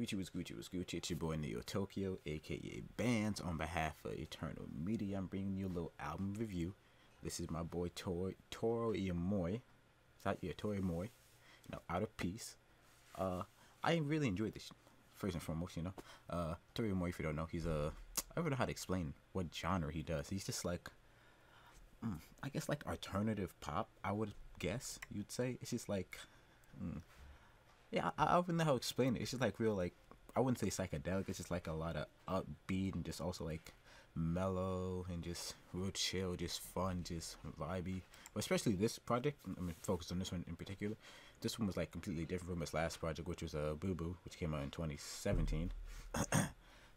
Gucci. It's your boy Ayeneotokyo, aka Bands. On behalf of Eternal Media, I'm bringing you a little album review. This is my boy Toro y Moi. Toro y Moi. Out of Peace. I really enjoyed this. First and foremost, Toro y Moi, if you don't know, he's I don't know how to explain what genre he does. He's just like, I guess like alternative pop, I would guess you'd say. It's just like, yeah, I don't know how to explain it. It's just like real, like, I wouldn't say psychedelic. It's just like a lot of upbeat and just also like mellow and just real chill, just fun, just vibey. But especially this project, I mean, focused on this one in particular. This one was like completely different from his last project, which was Boo Boo, which came out in 2017.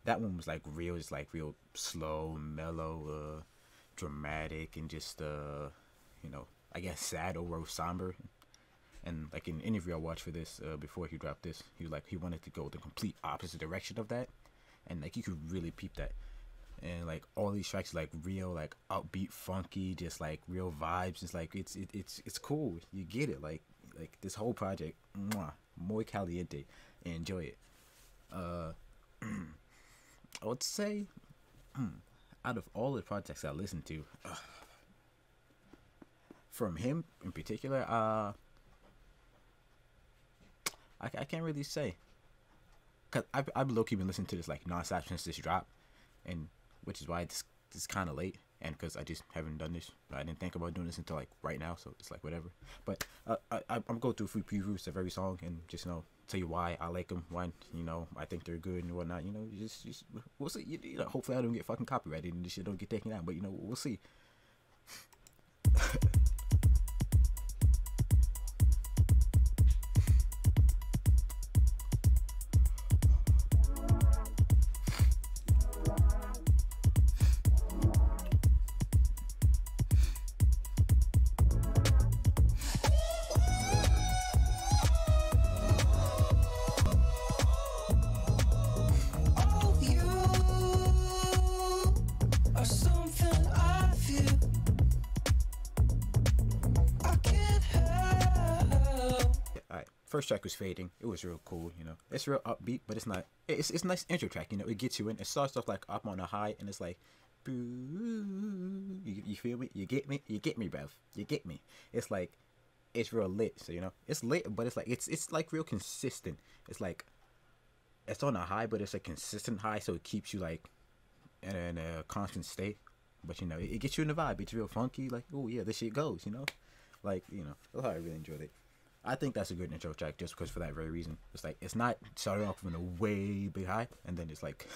That one was like real, just like real slow, mellow, dramatic, and just I guess sad or somber. And like in an interview I watched for this before he dropped this, he was like he wanted to go the complete opposite direction of that, and like you could really peep that. And like all these tracks like real like upbeat, funky, just like real vibes. It's like it's cool. You get it. Like this whole project, muy caliente. Enjoy it. I would say out of all the projects I listened to, from him in particular, I can't really say, cause I've low-key been listening to this like non-stop since this drop, and which is why this is kind of late, and because I just haven't done this. I didn't think about doing this until like right now, so it's like whatever. But I'm going through a few previews of every song and just tell you why I like them, why I think they're good and whatnot. Just we'll see. Hopefully I don't get fucking copyrighted and this shit don't get taken out, but we'll see. First track was Fading. It was real cool, It's real upbeat, but it's not. It's a nice intro track, It gets you in. It starts off like up on a high, and it's like, boo. You feel me? You get me? You get me, bruv. You get me? It's like, it's real lit. So it's lit, but it's like it's like real consistent. It's like, it's on a high, but it's a consistent high, so it keeps you like in a constant state. But it gets you in the vibe. It's real funky. Like, oh yeah, this shit goes. Like that's how I really enjoyed it. I think that's a good intro track just because for that very reason. It's like, it's not starting off from a way big high and then it's like,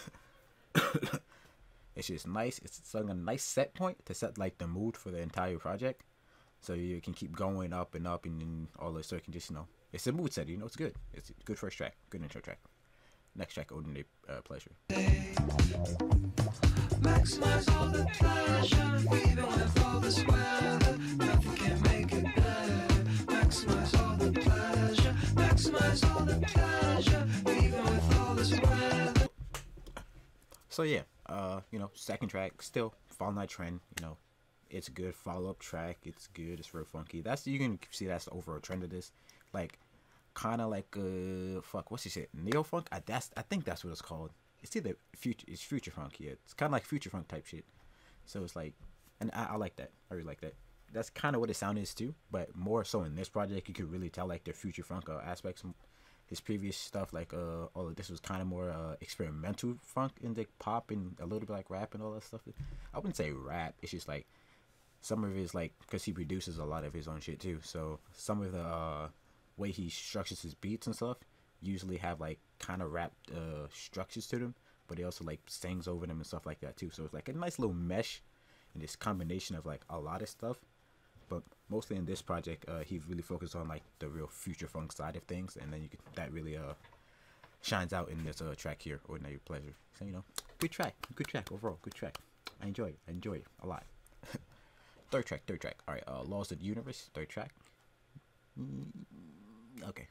it's just nice. It's like a nice set point to set like the mood for the entire project. So you can keep going up and up and all this. So you can just, it's a mood setter, it's good. It's a good first track, good intro track. Next track, Ordinary Pleasure. Maximize all the pleasure, even with all this weather, nothing can make it better. Maximize all the pleasure, maximize all the pleasure, even with all this weather. So yeah, second track, still Fall Night Trend, it's a good follow-up track, it's good, it's real funky. You can see that's the overall trend of this. Like, kind of like, what's this shit, neo-funk? I think that's what it's called. It's either future funk, yeah. It's kind of like future funk type shit. So it's like, and I like that. I really like that. That's kind of what the sound is too, but more so in this project, you could really tell like the future funk aspects. His previous stuff, like all of this was kind of more experimental funk in the pop and a little bit like rap and all that stuff. I wouldn't say rap. It's just like some of his like, because he produces a lot of his own shit too. So some of the way he structures his beats and stuff usually have like kind of rap structures to them, but he also like sings over them and stuff like that too. So it's like a nice little mesh and this combination of like a lot of stuff. But mostly in this project, he really focused on like the real future funk side of things, and then that really shines out in this track here, Ordinary Pleasure. So good track overall, good track. I enjoy it a lot. Third track. All right, Laws of the Universe, third track. Okay.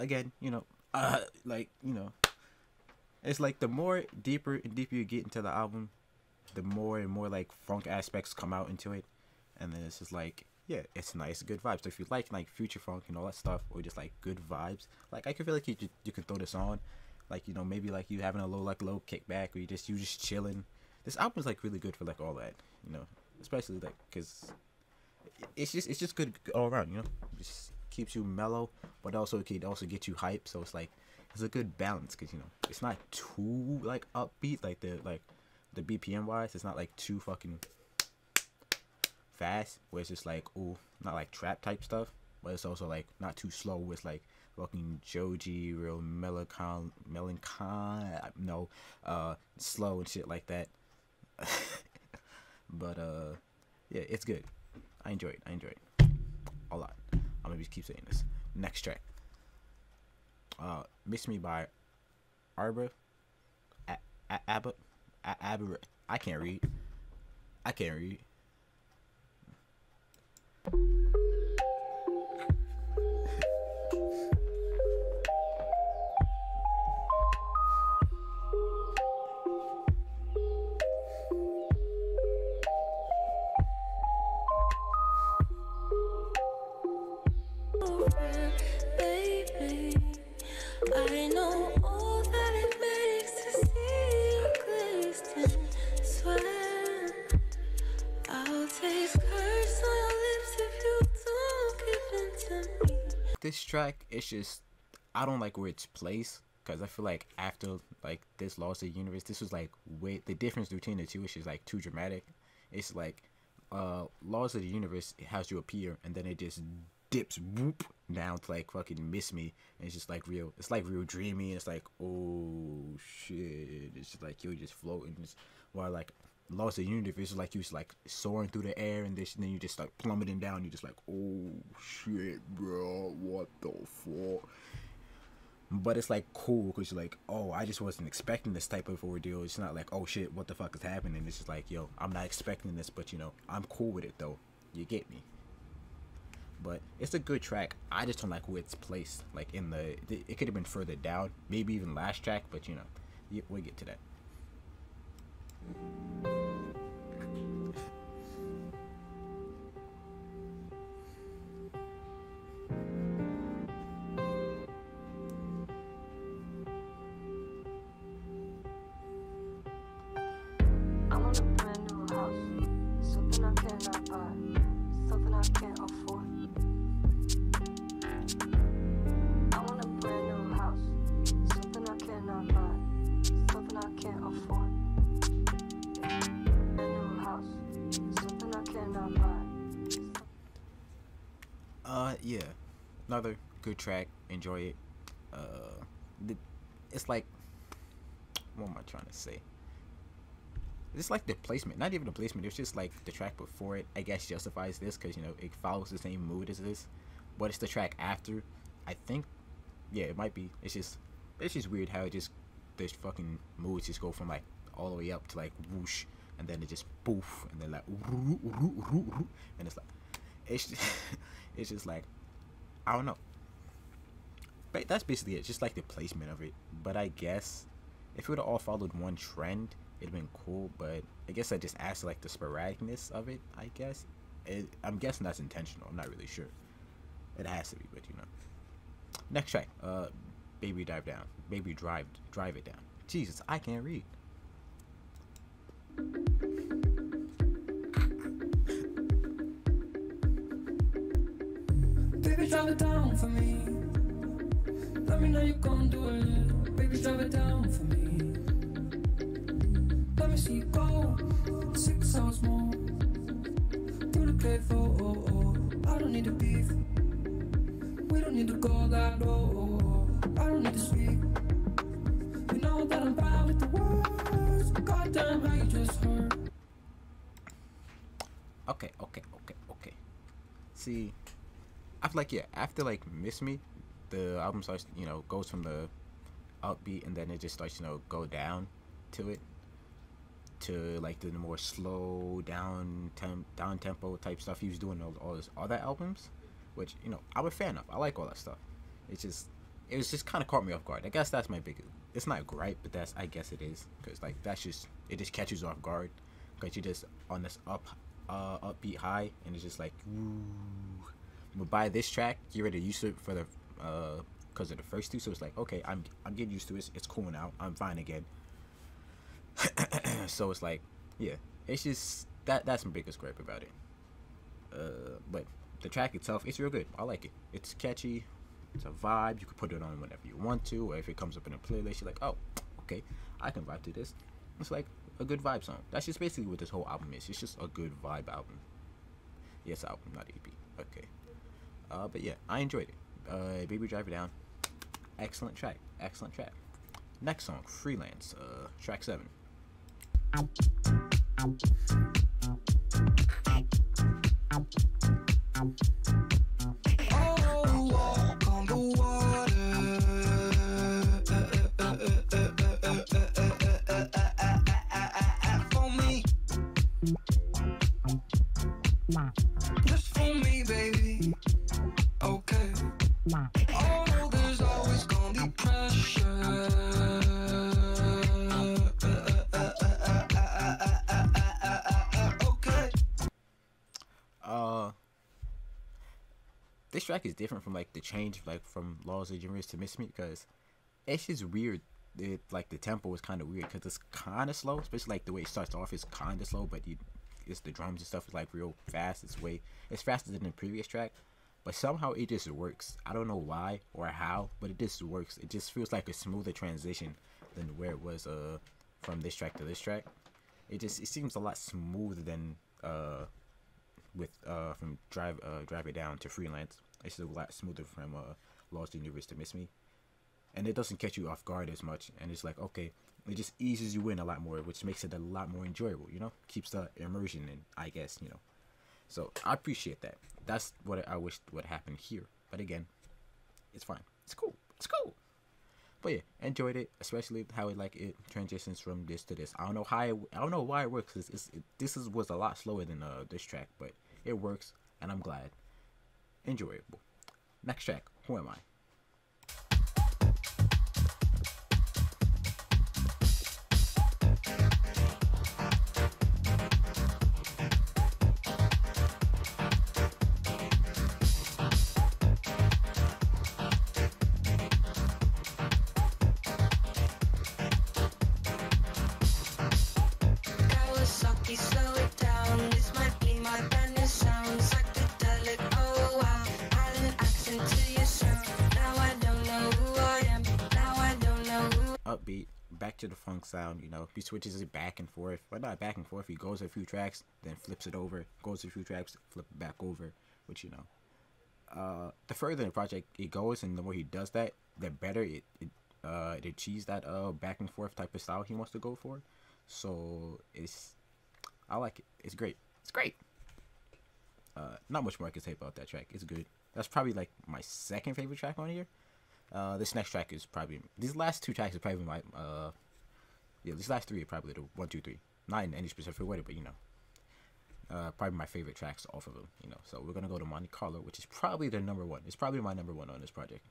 again, like, it's like the more deeper and deeper you get into the album, the more and more like funk aspects come out into it, and then it's just like, yeah, it's nice, good vibes. So if you like future funk and all that stuff, or just like good vibes, like I could feel like you can throw this on, like, maybe like you having a low kickback, or you just chilling. This album is like really good for like all that, especially like because it's just good all around, It just keeps you mellow, but also it can also get you hype. So it's like it's a good balance because it's not too like upbeat, like the BPM wise, it's not like too fucking fast where it's just like, ooh, not like trap type stuff, but it's also like not too slow where it's like fucking Joji, real melancholy, no, slow and shit like that. But yeah, it's good. I enjoy it a lot. I'm gonna just keep saying this. Next track, Miss Me by Arbor Abbott. I can't read. Baby, I know all that it makes to see you glisten. Swear I'll taste curse on your lips if you don't give in to me. This track, it's just, I don't like where it's placed, because I feel like after like this Lost of the Universe, this was like way the difference between the two is just like too dramatic. It's like Laws of the Universe, it has you appear and then it just dips whoop down to like fucking Miss Me, and it's just like real, it's like real dreamy, and it's like, oh shit, it's just like you're just floating, while like Lost of the Universe is like you just like soaring through the air, and then you just start plummeting down, you're just like, oh shit bro, what the fuck. But it's like cool because you're like, oh, I just wasn't expecting this type of ordeal. It's not like, oh shit, what the fuck is happening. It's just like, yo, I'm not expecting this, but I'm cool with it though. You get me? But it's a good track. I just don't like where it's placed. Like it could have been further down, maybe even last track. But we'll get to that. I want a brand new house, something I cannot buy, something I can't afford. I want a brand new house, something I cannot buy, something I can't afford. Brand new house, something I cannot buy. Yeah, another good track. Enjoy it. It's like, what am I trying to say? It's like the placement, not even the placement. It's just like the track before it, I guess, justifies this because it follows the same mood as this, but it's the track after. I think, yeah, it might be. It's just weird how this fucking moods just go from like all the way up to like whoosh, and then it just poof, and then like and it's like it's just like, I don't know. But that's basically it. It's just like the placement of it. But I guess if it would have all followed one trend, it'd been cool. But I guess that just adds to like the sporadicness of it. I guess I'm guessing that's intentional. I'm not really sure. It has to be, but Next track, Baby Drive Down. Baby Drive It Down. Jesus, I can't read. Baby, drive it down for me. Let me know you gon' do it. Baby, drive it down for me. Let me see you go 6 hours more. Through the cave, I don't need to beef. We don't need to go that low. I don't need to speak. You know that I'm bad with the words. Goddamn, how you just hurt. Okay. See, I feel like, yeah, after like Miss Me, the album starts, goes from the upbeat, and then it just starts, go down to it, to like the more slow down tempo type stuff he was doing all his other albums, which I'm a fan of. I like all that stuff. It's just it was just kind of caught me off guard. I guess that's my biggest. It's not gripe, but that's, I guess it is, because like that's just, it just catches you off guard because you're just on this upbeat high, and it's just like, ooh. But by this track, you're already used to it for the because of the first two, so it's like, okay, I'm getting used to it. It's cool now. I'm fine again. So it's like, yeah, it's just that's my biggest gripe about it. But the track itself, it's real good. I like it. It's catchy. It's a vibe. You can put it on whenever you want to, or if it comes up in a playlist, you're like, oh, okay, I can vibe to this. It's like a good vibe song. That's just basically what this whole album is. It's just a good vibe album. Yes, album, not EP. Okay. But yeah, I enjoyed it. Baby Driver Down. Excellent track. Excellent track. Next song, Freelance. Track 7. Oh, walk on the water. For me. Just for me, baby. Okay. Oh, there's always gonna be pressure. Okay. This track is different from like the change, like from Laws of Universe to Miss Me, because it's just weird. It, like the tempo is kind of weird because it's kind of slow, especially like the way it starts off is kind of slow, but it's the drums and stuff is like real fast. It's faster than the previous track, but somehow it just works. I don't know why or how, but it just works. It just feels like a smoother transition than where it was from this track to this track. It seems a lot smoother than from Drive It Down to Freelance. It's a lot smoother from Lost Universe to Miss Me, and it doesn't catch you off guard as much. And it's like, okay, it just eases you in a lot more, which makes it a lot more enjoyable. You know, keeps the immersion in, I guess. You know, so I appreciate that. That's what I wish would happen here. But again, it's fine. It's cool. It's cool. But yeah, enjoyed it, especially how it transitions from this to this. I don't know why it works. This was a lot slower than this track, but it works, and I'm glad. Enjoyable. Next track, Who Am I? Kawasaki, slow it down. This might be my brand new sound. Psychedelic, oh wow. Add an accent to your sound. Now I don't know who I am. Now I don't know who. Upbeat, back to the funk sound. You know, he switches it back and forth. Well, not back and forth. He goes a few tracks, then flips it over. Goes a few tracks, flip it back over. Which, you know, the further in the project it goes, and the more he does that, the better it achieves that back and forth type of style he wants to go for. So I like it. It's great. It's great. Not much more I can say about that track. It's good. That's probably like my second favorite track on here. This next track is probably, these last two tracks are probably my these last three are probably the 1, 2, 3. Not in any specific way, but you know, probably my favorite tracks off of them. You know, so we're gonna go to Monte Carlo, which is probably the number one. It's probably my number one on this project.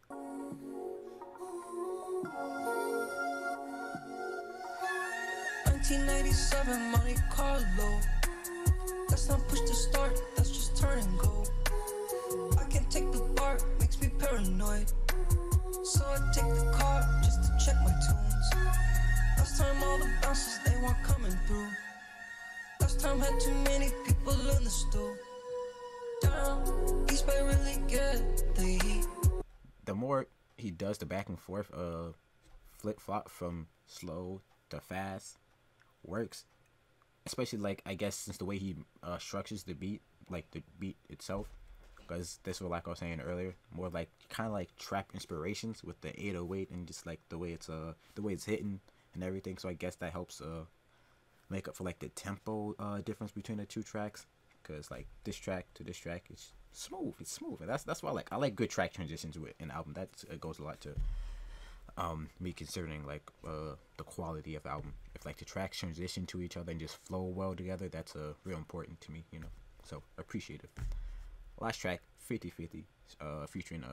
1997 Monte Carlo. Let's not push the start, let's just turn and go. I can't take the bar, makes me paranoid. So I take the car just to check my tunes. Last time all the bouncers, they weren't coming through. Last time had too many people in the stool. Down, East Bay really get the heat. The more he does the back and forth flip flop from slow to fast, works. Especially like, I guess, since the way he structures the beat, like the beat itself, because this was, like I was saying earlier, more like kind of like trap inspirations with the 808 and just like the way it's hitting and everything. So I guess that helps make up for like the tempo difference between the two tracks, because like this track to this track, it's smooth. It's smooth. And that's why I like good track transitions with an album. That goes a lot to me considering like the quality of the album. If like the tracks transition to each other and just flow well together, that's real important to me, you know. So appreciate it. Last track, 50/50, featuring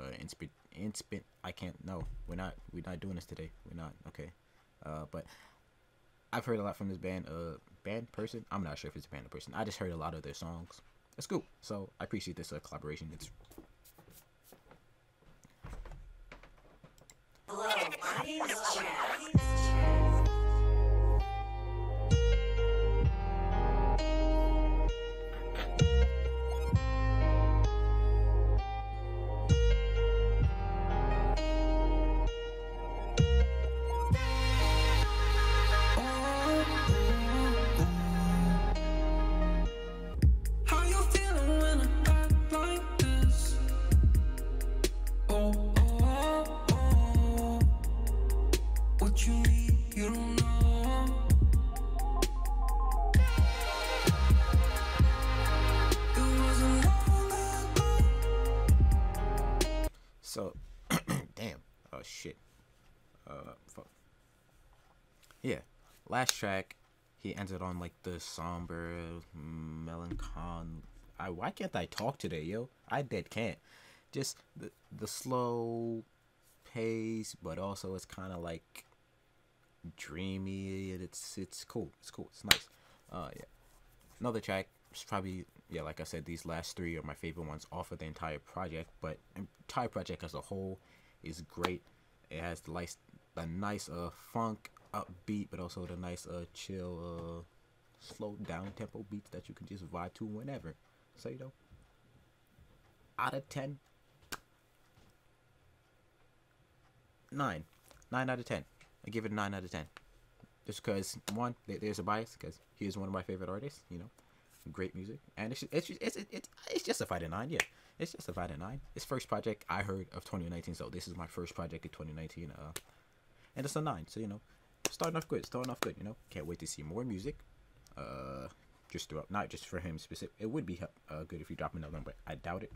instant. I can't. No, we're not doing this today. We're not. Okay. But I've heard a lot from this band. Band person. I'm not sure if it's a band or person. I just heard a lot of their songs. It's cool. So I appreciate this collaboration. It's How you feeling when I act like this? Oh, oh, oh. What you need, you don't know. It wasn't long ago. so damn. Oh shit. Fuck. Yeah. Last track, he ended on like the somber, melancholy. Why can't I talk today, yo? I dead can't. Just the slow pace, but also it's kind of like dreamy. It's cool. It's cool. It's nice. Yeah. Another track. It's probably, yeah, like I said, these last three are my favorite ones off of the entire project. But the entire project as a whole is great. It has the nice funk upbeat, but also the nice chill slow down tempo beats that you can just vibe to whenever. So, you know, out of 10, 9 out of 10. I give it a 9 out of 10, just because one, there's a bias because he is one of my favorite artists, you know, great music, and it's justified at 9. Yeah, it's justified at 9. It's first project I heard of 2019, so this is my first project of 2019, and it's a 9. So, you know, starting off good, you know. Can't wait to see more music. Just throughout, not just for him specific. It would be good if you drop another one, but I doubt it.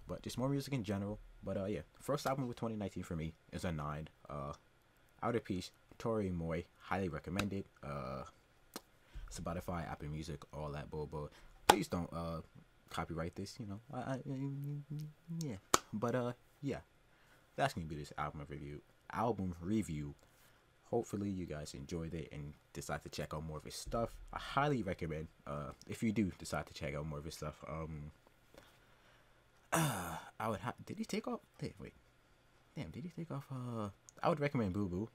But just more music in general. But yeah, first album with 2019 for me is a 9. Outer Peace, Toro y Moi, highly recommended. Spotify, Apple Music, all that bull. Please don't copyright this, you know. Yeah. But yeah, that's gonna be this album review. Hopefully you guys enjoyed it and decide to check out more of his stuff. I highly recommend, if you do decide to check out more of his stuff, I would did he take off? Wait. Damn, did he take off? I would recommend Boo Boo.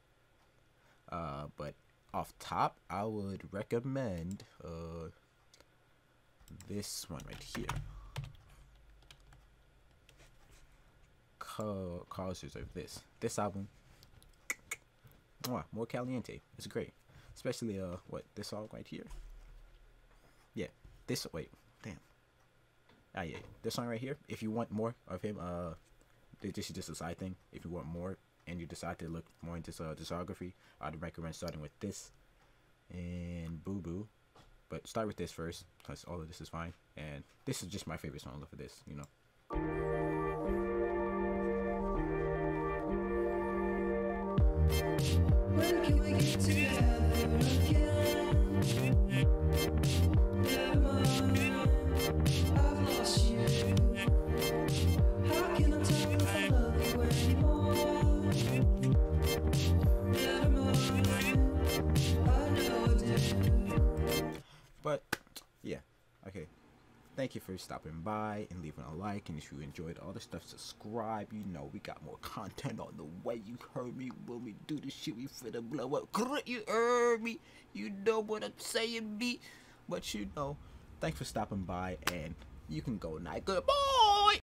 But off top, I would recommend, this one right here. Causes of this album. More caliente. It's great, especially this song right here. Yeah, this song right here. If you want more of him, this is just a side thing. If you want more and you decide to look more into discography, I'd recommend starting with this and Boo Boo. But start with this first, because all of this is fine, and this is just my favorite song for this, you know. When can we get together again? Never mind, I've lost you. How can I tell if I love you anymore? Never mind, I know I do. But yeah, okay. Thank you for stopping by and leaving a like. And if you enjoyed all the stuff, subscribe. You know we got more content on the way. You heard me when we do this shit. We finna blow up. You heard me. You know what I'm saying, B. But you know, thanks for stopping by. And you can go night. Goodbye.